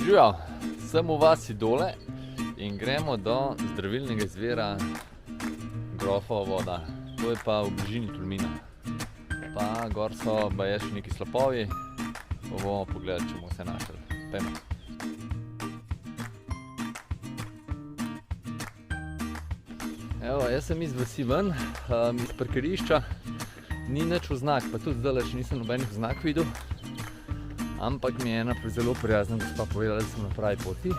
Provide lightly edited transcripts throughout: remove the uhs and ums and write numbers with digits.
Živijo, sem v vasi Dole in gremo do zdravilnega izvira Grofova voda. To je pa v bližini Tolmina. Pa gor so baje še neki slapovi, pa bomo pogledali, če bomo vse našli. Pejmo. Evo, jaz sem iz vasi ven, iz parkirišča. Ni nič oznak, pa tudi zdaj še nisem nobenih oznak videl. Ampak mi je ena zelo prijazna gospa povedala, da sem na pravi poti.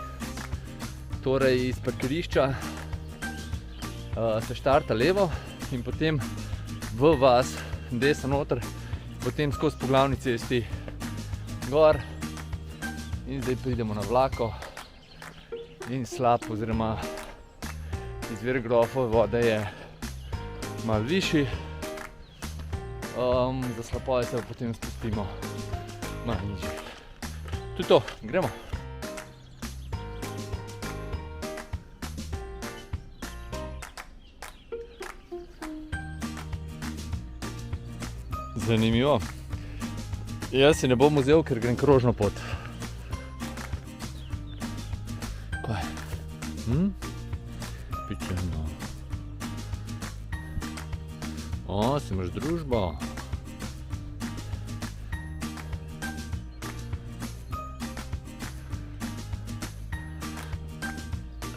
Torej, iz parkirišča se štarta levo in potem v vas desno noter, potem skozi po glavni cesti gor in zdaj pridemo na Vlako in slap oziroma izvir Grofove vode je malo višji. Za slapove se potem spustimo malo nižje. To je to, gremo! Zanimivo. Jaz si ne bom vzel, ker grem krožno pot. Kaj? Pičeno. O, si imaš družbo.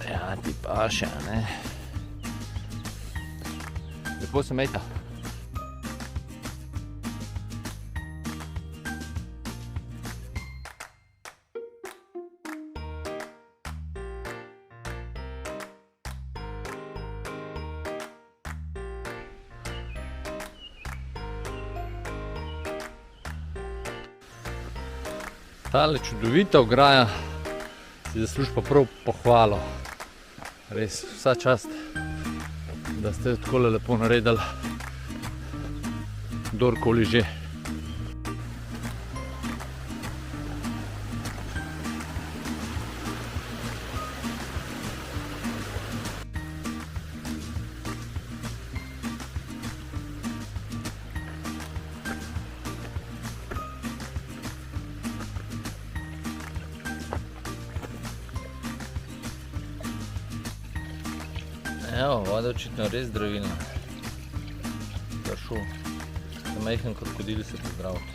Ja, ti paše, ne? Lepo se mejta. Tale čudovita ograja si zasluži pa prav pohvalo. Res, vsa čast, da ste takole lepo naredili, kdorkoli že. Evo, voda je očitno res zdravilna. Prišel, na majhen krokodil se pozdraviti.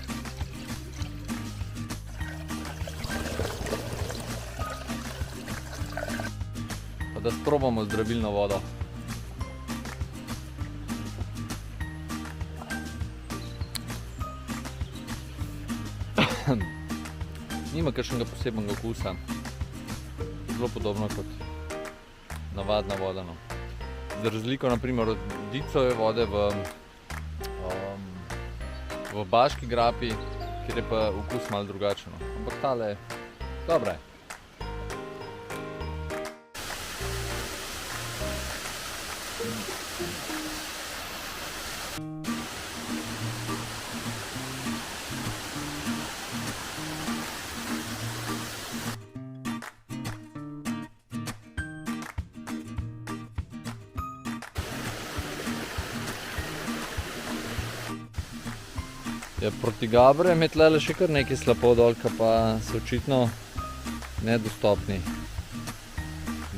Pa da sprobamo zdravilno vodo. Nima kakšnega posebnega okusa. Zelo podobno kot navadna voda, no. Za razliko naprimer od Dicove vode v Baški grapi, kjer je pa okus malo drugačen. Ampak tale je dobra. Ja, proti Gabre je tlele še kar nekaj slapov dol, ki pa so očitno nedostopni.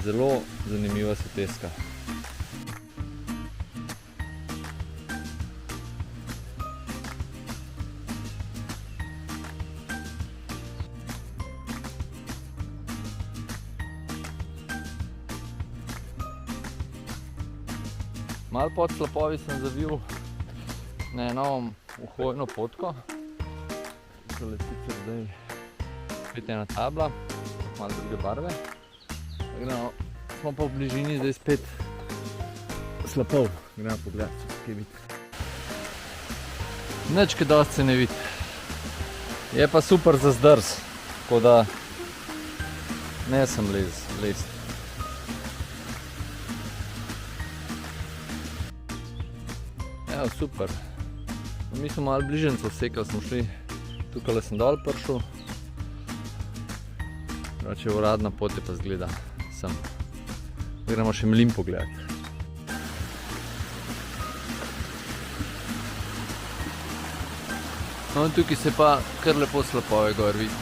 Zelo zanimiva soteska. Malo pod slapovi sem zavil na eno vhojno potko. Tole sicer zdaj spet ena tabla, malo druge barve. Smo pa v bližini zdaj spet slapov. Gremo pogledati, če se kaj vidi. Nič kaj dosti se ne vidi. Je pa super za zdrs, tako da ne sem lez. Evo, super. Mi smo malo bližnjico sekali, smo šli, tukaj sem dol prišel. Če uradna pot je pa zgleda sem. Gremo še mlin pogledati. No, tukaj se pa kar lepo slapove gor vidi.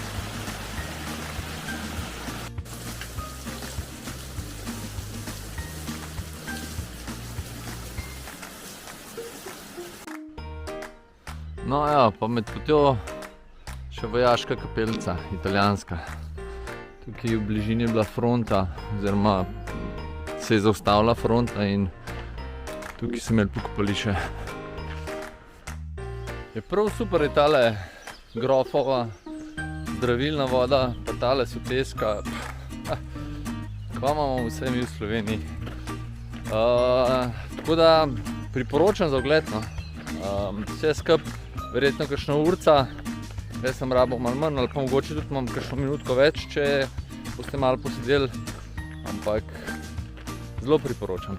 No ja, pa med potjo še vojaška kapelica, italijanska. Tukaj v bližini je bila fronta, oziroma se je zaustavila fronta in tukaj so imeli pokopališče. Je prav super je tale grofova zdravilna voda, pa tale soteska. Kva imamo vse mi v Sloveniji. Tako da priporočam za ogled, no. Vse skup verjetno kakšna urca. Jaz sem rabil malo manj, ali pa mogoče tudi imam kakšno minutko več, če boste malo posedeli, ampak zelo priporočam.